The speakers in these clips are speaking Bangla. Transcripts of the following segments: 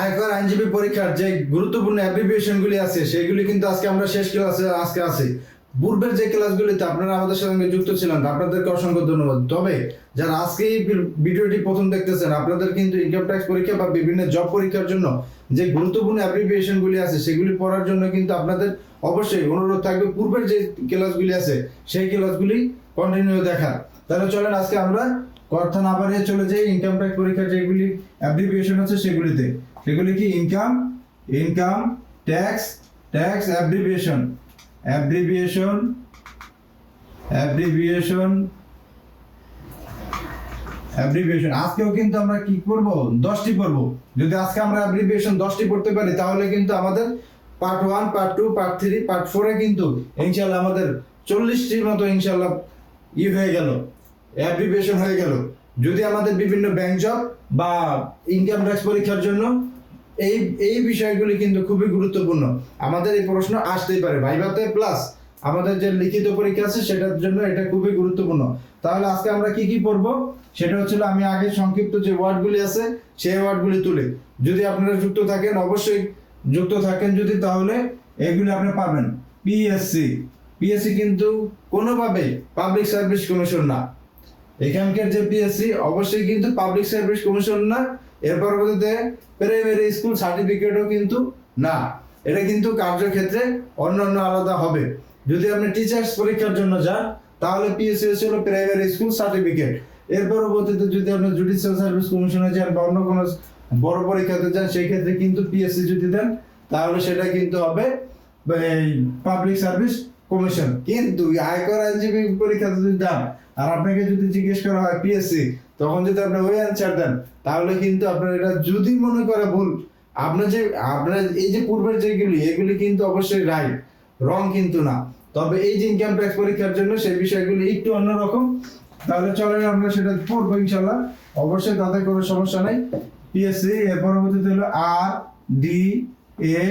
আয়কর আইনজীবী পরীক্ষার যে গুরুত্বপূর্ণ অ্যাব্রিভিয়েশনগুলি আছে সেগুলি কিন্তু আজকে আমরা শেষ ক্লাসে আজকে আছে। পূর্বের যে ক্লাসগুলিতে আপনারা আমাদের সঙ্গে যুক্ত ছিলেন আপনাদেরকে অসংখ্য ধন্যবাদ। তবে যারা আজকে এই ভিডিওটি প্রথম দেখতেছেন আপনাদের কিন্তু ইনকাম ট্যাক্স পরীক্ষা বা বিভিন্ন জব পরীক্ষার জন্য যে গুরুত্বপূর্ণ অ্যাব্রিভিয়েশনগুলি আছে সেগুলি পড়ার জন্য কিন্তু আপনাদের অবশ্যই অনুরোধ থাকবে পূর্বের যে ক্লাসগুলি আছে সেই ক্লাসগুলি কন্টিনিউ দেখার। তাহলে চলেন আজকে আমরা কথা না বাড়িয়ে চলে যাই ইনকাম ট্যাক্স পরীক্ষার যেগুলি অ্যাব্রিভিয়েশন আছে সেগুলিতে। সেগুলি কি ইনকাম ট্যাক্স অ্যাব্রিভিয়েশন আজকেও কিন্তু আমরা কি করব 10টি পড়ব। যদি আজকে আমরা অ্যাব্রিভিয়েশন 10টি পড়তে পারি তাহলে কিন্তু আমাদের পার্ট 1 পার্ট 2 পার্ট 3 পার্ট 4 এ কিন্তু ইনশাআল্লাহ আমাদের 40টির মতো ইনশাআল্লাহ হয়ে গেল, অ্যাব্রিভিয়েশন হয়ে গেল। যদি আমাদের বিভিন্ন ব্যাংক জব বা ইনকাম ট্যাক্স পরীক্ষার জন্য এই বিষয়গুলি কিন্তু খুবই গুরুত্বপূর্ণ। আমাদের এই প্রশ্ন আসতেই পারে ভাইভাতে, প্লাস আমাদের যে লিখিত পরীক্ষা আছে সেটার জন্য এটা খুবই গুরুত্বপূর্ণ। তাহলে আজকে আমরা কি কি পড়ব সেটা হচ্ছে আমি আগে সংক্ষিপ্ত যে ওয়ার্ডগুলি আছে সেই ওয়ার্ডগুলি তুলে, যদি আপনারা যুক্ত থাকেন অবশ্যই যুক্ত থাকেন যদি, তাহলে এগুলি আপনি পাবেন। পিএসসি কিন্তু কোনোভাবেই পাবলিক সার্ভিস কমিশন না। এখানকার যে পিএসসি অবশ্যই কিন্তু পাবলিক সার্ভিস কমিশন না। এর পরবর্তীতে প্রাইমারি স্কুল সার্টিফিকেটও কিন্তু না। এটা কিন্তু কার্যক্ষেত্রে অন্যান্য আলাদা হবে। যদি আপনি টিচার্স পরীক্ষার জন্য যান তাহলে পিএসসি হলো প্রাইমারি স্কুল সার্টিফিকেট। এর পরবর্তীতে যদি আপনি জুডিশিয়াল সার্ভিস কমিশনে যান বা অন্য কোনো বড় পরীক্ষাতে যান সেই ক্ষেত্রে কিন্তু পিএসসি যদি দেন তাহলে সেটা কিন্তু হবে পাবলিক সার্ভিস কমিশন। কিন্তু আয়কর আইনজীবী পরীক্ষাতে যদি দেন আর আপনাকে যদি জিজ্ঞেস করা হয় পিএসসি, তখন যদি আপনি ওই অ্যান্সার দেন তাহলে কিন্তু আপনার এটা যদি মনে করে ভুল, আপনার এই যে পূর্বের যেগুলি এগুলি কিন্তু অবশ্যই রাইট, রং কিন্তু না। তবে এই যে ইনকাম ট্যাক্স পরীক্ষার জন্য সেই বিষয়গুলি একটু অন্যরকম। তাহলে চলেন আমরা সেটা পড়বো ইনশাল্লাহ, অবশ্যই তাতে কোনো সমস্যা নেই। পিএসসি এর পরবর্তীতে হলো RDA,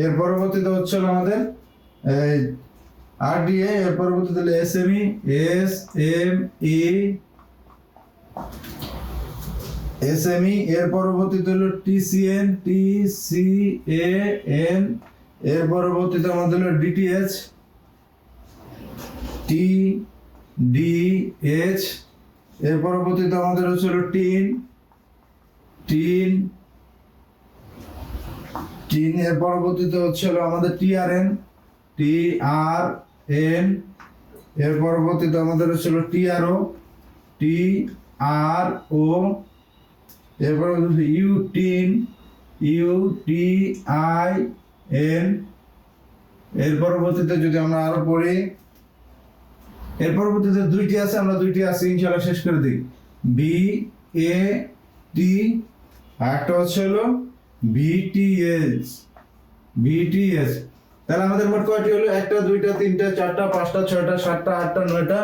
এর পরবর্তীতে হচ্ছে আমাদের RDA, এর পরবর্তীতে হলো SME, এর পরবর্তীতে হলো TCN, এর পরবর্তীতে আমাদের হলো DTH, এর পরবর্তীতে আমাদের হচ্ছে TIN, এর পরবর্তীতে হচ্ছে আমাদের TRN, এর পরবর্তীতে আমাদের হচ্ছে TRO, এর পরবর্তীতে UTIN, এর পরবর্তীতে যদি আমরা আরো পড়ি, এর পরবর্তীতে দুইটি আছে, আমরা দুইটি আছে ইনশাআল্লাহ শেষ করে দিই। BAT, আর একটা হচ্ছে হলো VTS। তাহলে আমাদের মোট কয়টি হলো? 1 2 3 4 5 6 7 8 9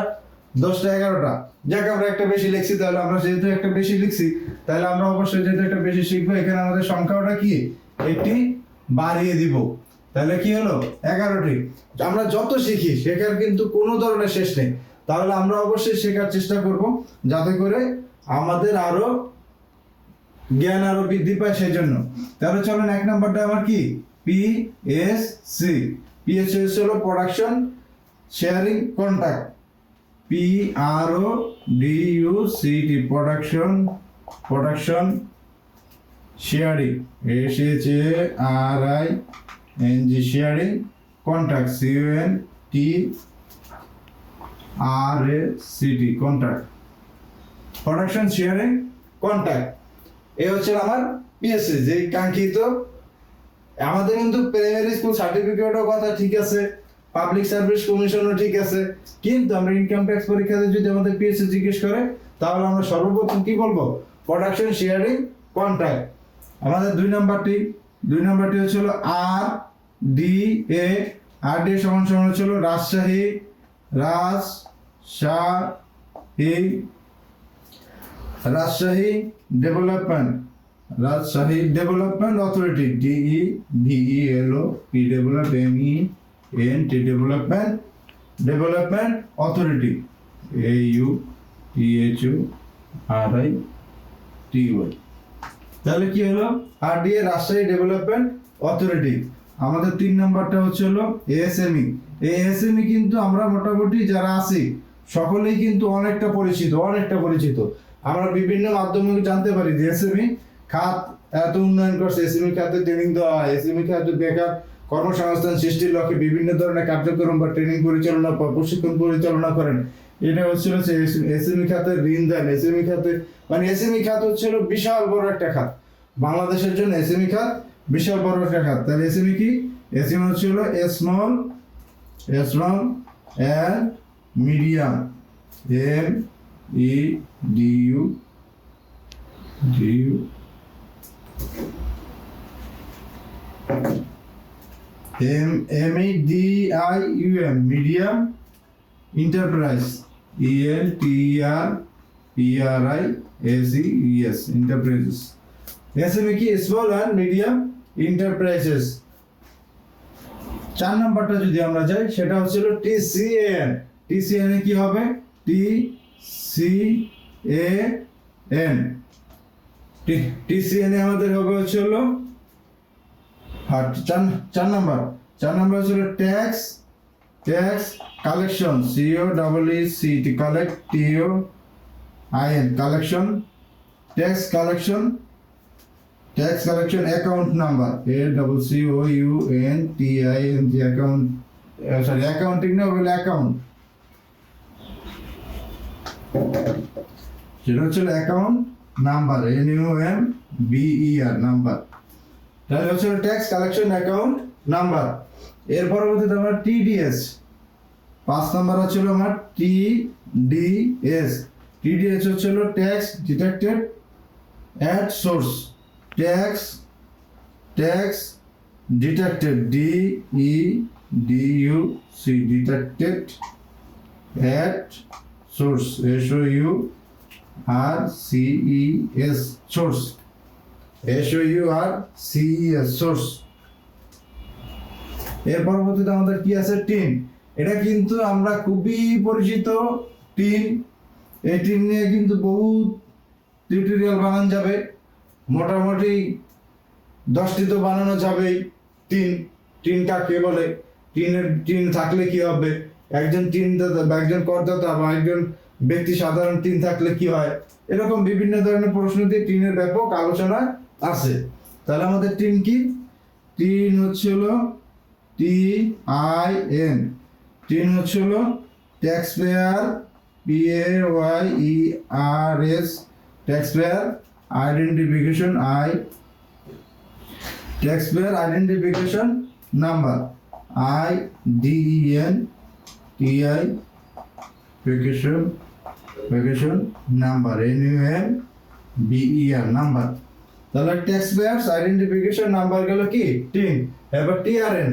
10 11টা। যাক আমরা একটা বেশি লিখছি, তাহলে আমরা যেহেতু একটা বেশি লিখছি তাহলে আমরা অবশ্যই যেহেতু একটা বেশি শিখবো এখানে আমাদের সংখ্যাটা কি একটি বাড়িয়ে দিব। তাহলে কি হলো 11টি। আমরা যত শিখি শেখার কিন্তু কোনো ধরনের শেষ নেই। তাহলে আমরা অবশ্যই শেখার চেষ্টা করব যাতে করে আমাদের আরো জ্ঞান আরো বৃদ্ধি পায় সেই জন্য। তাহলে চলেন 1 নাম্বারটা আমার কি পিএসসি হলো production sharing contract, PRODUCT, production sharing, SHARING, sharing contract, CONTRACT, contract, production sharing contract. এই হচ্ছে আমার পিএসসি যে কাঙ্ক্ষিত। আমাদের কিন্তু প্রাইমারি স্কুল সার্টিফিকেটও কথা ঠিক আছে, পাবলিক সার্ভিস কমিশনও ঠিক আছে, কিন্তু আমরা ইনকাম ট্যাক্স পরীক্ষাতে যদি আমাদের পিএসসি জিজ্ঞেস করে তাহলে আমরা সর্বপ্রথম কি বলবো? Production sharing contract. আমাদের 2 নাম্বারটি হচ্ছে RDA সমান হচ্ছে Rajshahi development authority, development authority, AUTHORITY। তাহলে কি হলো, আরডিএ রাজশাহী ডেভেলপমেন্ট অথরিটি। আমাদের 3 নাম্বারটা হচ্ছে হলো এএসএমই। এই এএসএমই কিন্তু আমরা মোটামুটি যারা আছি সকলেই কিন্তু অনেকটা পরিচিত। আমরা বিভিন্ন মাধ্যমে জানতে পারি যে এসএমই খাত এত উন্নয়ন করছে, এসএমই খাতে ট্রেনিং দেওয়া হয়, এসএমই খাতে বেকার কর্মসংস্থান সৃষ্টির লক্ষ্যে বিভিন্ন ধরনের কার্যক্রম বা ট্রেনিং পরিচালনা বা প্রশিক্ষণ পরিচালনা করেন। এটা হচ্ছিল এসএমই খাতের ঋণ দেন, এসএমই খাতে মানে এসএমই খাত হচ্ছিল বিশাল বড় একটা খাত বাংলাদেশের জন্য। এসএমই খাত বিশাল বড় একটা খাত। তাহলে এসএমই কি? এসএমই হচ্ছিল small and medium, MEDIU medium enterprise, ENTERPRISES enterprises. SME কি? Small and medium enterprises. 4 নাম্বারটা যদি আমরা যাই সেটা হচ্ছে TCAN। TCAN এ কি হবে? TCAN এ আমাদের হবে হচ্ছে হলো 4 নাম্বার হচ্ছে tax collection, COLLECT, collect, TOIN, collection, tax collection account number, ACCOUNTING, account, sorry accounting না, বলে অ্যাকাউন্ট, সেটা হচ্ছে অ্যাকাউন্ট নাম্বার, NUMBER নাম্বার। তাহলে হচ্ছে ট্যাক্স কালেকশন অ্যাকাউন্ট নাম্বার। এর পরবর্তীতে আমরা TDS, 5 নাম্বার হচ্ছে আমার TDS হচ্ছে tax deducted at source, tax deducted, DEDUC, deducted at source, SOURCES, source, SOURCES, source. এর পরবর্তীতে আমাদের কি আছে? টিন। এটা কিন্তু আমরা খুবই পরিচিত টিন। এই টিন নিয়ে কিন্তু বহুত টিউটোরিয়াল বানানো যাবে, মোটামুটি 10টি তো বানানো যাবেই। টিন কাকে বলে, টিন থাকলে কি হবে, একজন টিনদাতা বা একজন করদাতা বা একজন ব্যক্তি সাধারণ টিন থাকলে কি হয়, এরকম বিভিন্ন ধরনের প্রশ্ন দিয়ে টিনের ব্যাপক আলোচনা আছে। তাহলে আমাদের টিন কি? টিন হচ্ছে হলো TIN, টিন হচ্ছে হলো tax payer, PAYERS, tax payer identification, tax payer identification number, IDENTIFICATION number, NUMBER number. তাহলে ট্যাক্স পেয়ার্স আইডেন্টিফিকেশন নাম্বার গেল কি? টিন। এবার TRN,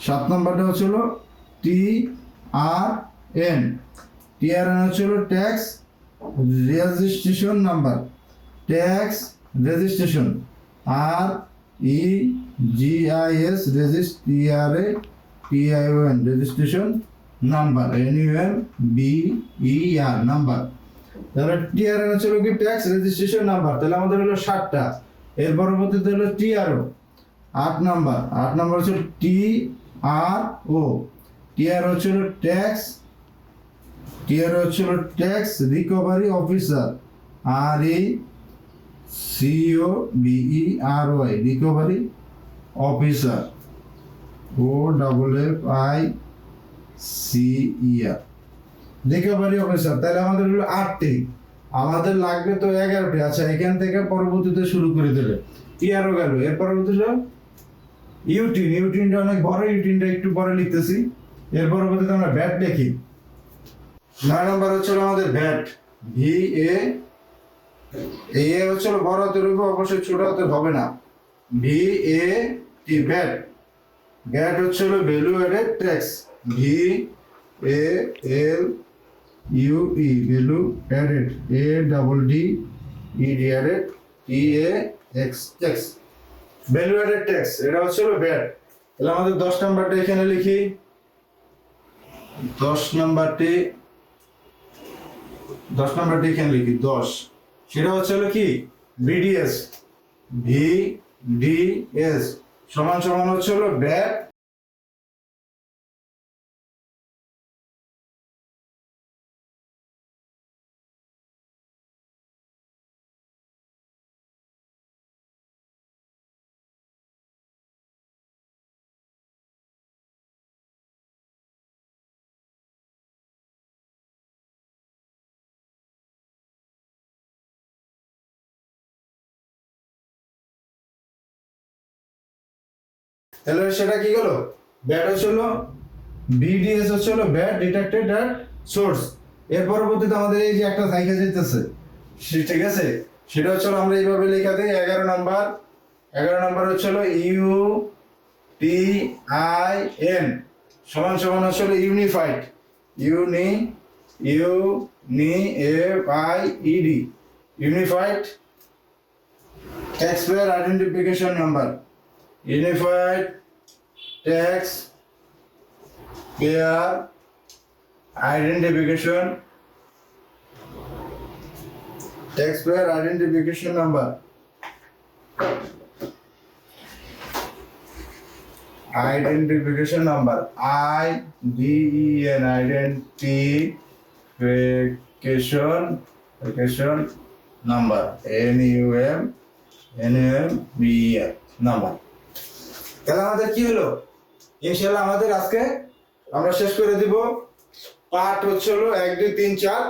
7 নাম্বারটা হচ্ছে হলো TRN হচ্ছে হলো tax registration number, tax registration, REGIS, TRATION, registration number, NUMBER number. তাহলে TRN হচ্ছে কি? Tax registration number. তাহলে আমাদের হলো 7টা। এর পরবর্তীতে হলো TRO, 8 নাম্বার হচ্ছে TRO। TRO হচ্ছে tax recovery officer, RECOVERY, recovery officer, OFFICER, recovery officer. তাহলে আমাদের হলো 8টি, আমাদের লাগবে তো 11টি। আচ্ছা, এখান থেকে পরবর্তীতে শুরু করে দিলে TRO গেল। এর পরবর্তীতে ইউটিনটা অনেক বড়, ইউটিনটা একটু পরে লিখতেছি। এর পরবর্তীতে আমরা ভ্যাট লিখি। 9 নাম্বার হচ্ছে আমাদের ভ্যাট, VA হচ্ছে বড় হাতের উপর, অবশ্যই ছোট হাতের হবে না, VAT, ভ্যাট হচ্ছে value added tax, VALUE, value added, ADDED TAX, tax, value added tax. এটা হচ্ছে ভ্যাট। তাহলে আমাদের 10 নাম্বারটা এখানে লিখি। 10 নাম্বারটি এখানে লিখি, 10। সেটা হচ্ছে কি? বিডিএস, ভিডিএস সমান সমান হচ্ছে হলো ব্যাট তাহলে সেটা কি হলো, ব্যাট হচ্ছে হলো বিডিএস হচ্ছে হলো ব্যাট ডিটেক্টেড অ্যাট সোর্স। এর পরবর্তীতে আমাদের এই যে একটা জায়গা যেতেছে, ঠিক আছে, সেটা হচ্ছে হলো আমরা এইভাবে লেখা দিই 11 নম্বর হচ্ছে হলো ইউ টি আই এন সমান সমান হচ্ছে হলো unified, unified unified tax payer identification number, unified tax payer identification number, identification number IDN identification number NUMBR number. তাহলে আমাদের কি হলো, ইনশাআল্লাহ আমাদের আজকে আমরা শেষ করে দিব পার্ট হচ্ছে হলো 1 2 3 4।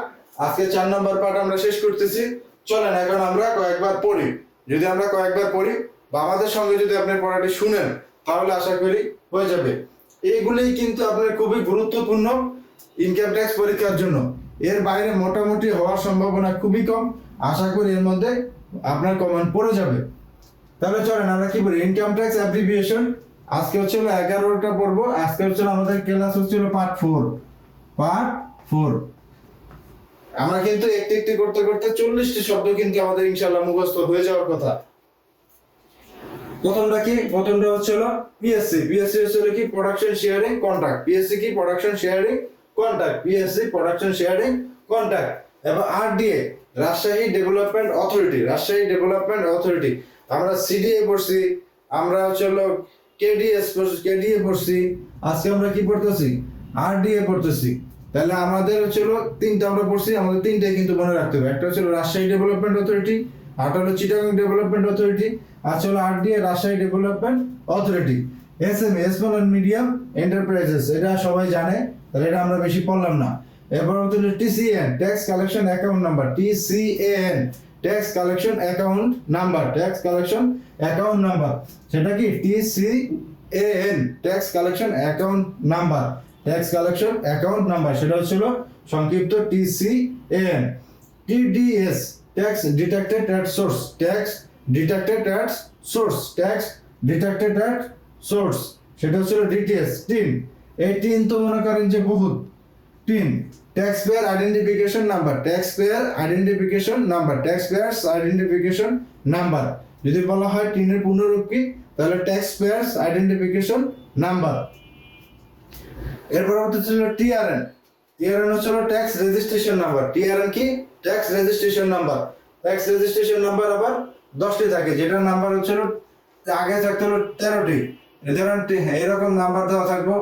আজকে 4 নম্বর পার্ট আমরা শেষ করতেছি। চলেন এখন আমরা কয়েকবার পড়ি। যদি আমরা কয়েকবার পড়ি বা আমাদের সঙ্গে যদি আপনি পড়াটি শুনেন তাহলে আশা করি হয়ে যাবে। এইগুলোই কিন্তু আপনার খুবই গুরুত্বপূর্ণ ইনকাম ট্যাক্স পরীক্ষার জন্য। এর বাইরে মোটামুটি হওয়ার সম্ভাবনা খুবই কম। আশা করি এর মধ্যে আপনার কমন পড়ে যাবে। তাহলে চলেন আমরা কি বলি, ইনকাম ট্যাক্স অ্যাব্রিভিয়েশন। আজকে হচ্ছে 11টা পড়বো। আজকে হচ্ছে আমাদের ক্লাস হচ্ছিল পার্ট 4। আমরা কিন্তু একটি একটি করতে করতে 40টি শব্দ কিন্তু আমাদের ইনশাআল্লাহ মুখস্থ হয়ে যাওয়ার কথা। প্রথমটা কি? প্রথমটা হচ্ছে পিএসসি। পিএসসি হচ্ছে কি? Production sharing contract. পিএসসি কি? Production sharing contract. PSC production sharing contract. এবং RDA Rajshahi development authority. Rajshahi development authority. আমরা সিডিএ পড়ছি, আমরা হচ্ছে কেডিএ পড়ছি। আজকে আমরা কি পড়তেছি? আরডিএ পড়তেছি। তাহলে আমাদের হচ্ছে তিনটা আমরা পড়ছি, আমাদের তিনটাই কিন্তু মনে রাখতে হবে। একটা হচ্ছে রাজশাহী ডেভেলপমেন্ট অথরিটি, আরটা হলো চিটাগং ডেভেলপমেন্ট অথরিটি, আর হলো RDA Rajshahi development authority. SME small and medium enterprises, এটা সবাই জানে, তাহলে এটা আমরা বেশি পড়লাম না। এরপর হচ্ছে টিসিএন tax collection account number. টিসিএন tax collection account number. Tax collection account number সেটা কি? টিসিএন tax collection account number. Tax collection account number সেটা হচ্ছিল সংক্ষিপ্ত টিসিএন। TDS tax detected at source. Tax detected at source. Tax detected at source সেটা হচ্ছিল ডিটিএস। টিন, এই টিন তো মনে করেন যে বহুত। Tin tax payer identification number. Tax payer identification number. Tax pairs identification number. যদি বলা হয় টিনের পূর্ণরূপ কি, তাহলে ট্যাক্স পেয়ার্স আইডেন্টিফিকেশন নাম্বার। এরপর হচ্ছে টিআরএন। টিআরএন হচ্ছে ট্যাক্স রেজিস্ট্রেশন নাম্বার। টিআরএন কি? Tax registration number. Tax registration number আবার 10টি থাকে, যেটার নাম্বার হচ্ছে আগে থাকতে হলো 13টি। ধরেন এরকম নাম্বার দেওয়া থাকবো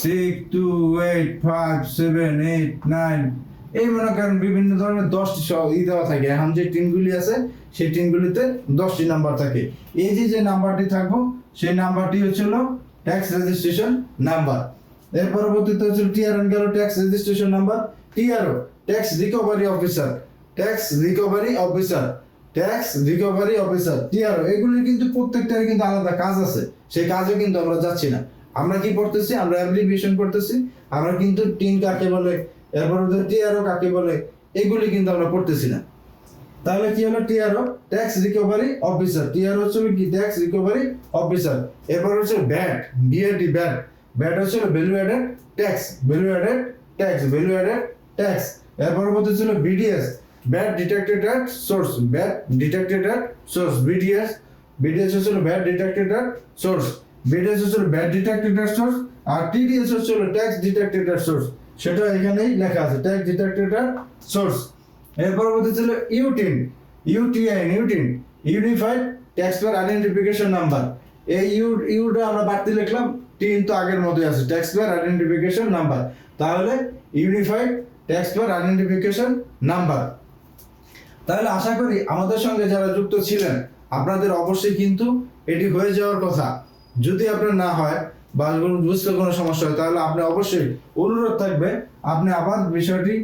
6 2 8 5 7 8 9, এই মনে করেন বিভিন্ন ধরনের 10টি দেওয়া থাকে। এখন যে টিনগুলি আছে সেই টিনগুলিতে 10টি নাম্বার থাকে। এই যে নাম্বারটি থাকবো সেই নাম্বারটি হচ্ছে ট্যাক্স রেজিস্ট্রেশন নাম্বার। এর পরবর্তীতে হচ্ছে টিআরএন গেল tax registration number. টিআরও tax recovery officer. Tax recovery officer. Tax recovery officer. টিআরও এগুলির কিন্তু প্রত্যেকটার কিন্তু আলাদা কাজ আছে, সেই কাজে কিন্তু আমরা যাচ্ছি না। আমরা কি পড়তেছি? আমরা অ্যাপ্লিকেশন করতেছি। আমরা কিন্তু টিন কাকে বলে, এরপর টিআরও কাকে বলে, এগুলি কিন্তু আমরা পড়তেছি না। তাহলে কি হলো? TRO tax recovery officer. TRO হচ্ছে কি? Tax recovery officer. এরপর হচ্ছে ব্যাট। VAT VAT. ব্যাট হচ্ছে value added tax. Value added tax. Value added tax. এরপর হচ্ছে VDS VAT detected at source. VAT detected at source. VDS হচ্ছে VAT detected at source. VDS হচ্ছে ব্যাট ডিটেক্টেড অ্যাট সোর্স। আর টিডিএস হচ্ছে ট্যাক্স ডিটেক্টেড অ্যাট সোর্স। সেটা এখানেই লেখা আছে, ট্যাক্স ডিটেক্টেড অ্যাট সোর্স। এর পরবর্তী ছিল UTIN. UTIN unified tax payer identification number. এই ইউটা আমরা বাড়তি লিখলাম, টিন তো আগের মতোই আছে, ট্যাক্স পেয়ার আইডেন্টিফিকেশন নাম্বার। তাহলে unified tax payer identification number. তাহলে আশা করি আমাদের সঙ্গে যারা যুক্ত ছিলেন আপনাদের অবশ্যই কিন্তু এটি হয়ে যাওয়ার কথা। যদি আপনার না হয় বা বুঝতে কোনো সমস্যা হয় তাহলে আপনি অবশ্যই অনুরোধ থাকবে আপনি আবার বিষয়টি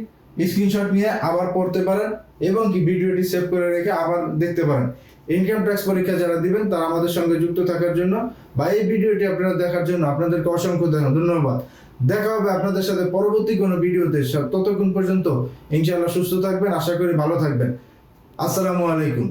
স্ক্রিনশট নিয়ে আবার পড়তে পারেন এবং কি ভিডিওটি সেভ করে রেখে আবার দেখতে পারেন। ইনকাম ট্যাক্স পরীক্ষা যারা দিবেন তারা আমাদের সঙ্গে যুক্ত থাকার জন্য বা এই ভিডিওটি আপনারা দেখার জন্য আপনাদেরকে অসংখ্য ধন্যবাদ। দেখা হবে আপনাদের সাথে পরবর্তী কোনো ভিডিওতে। ততক্ষণ পর্যন্ত ইনশাআল্লাহ সুস্থ থাকবেন, আশা করি ভালো থাকবেন। আসসালামু আলাইকুম।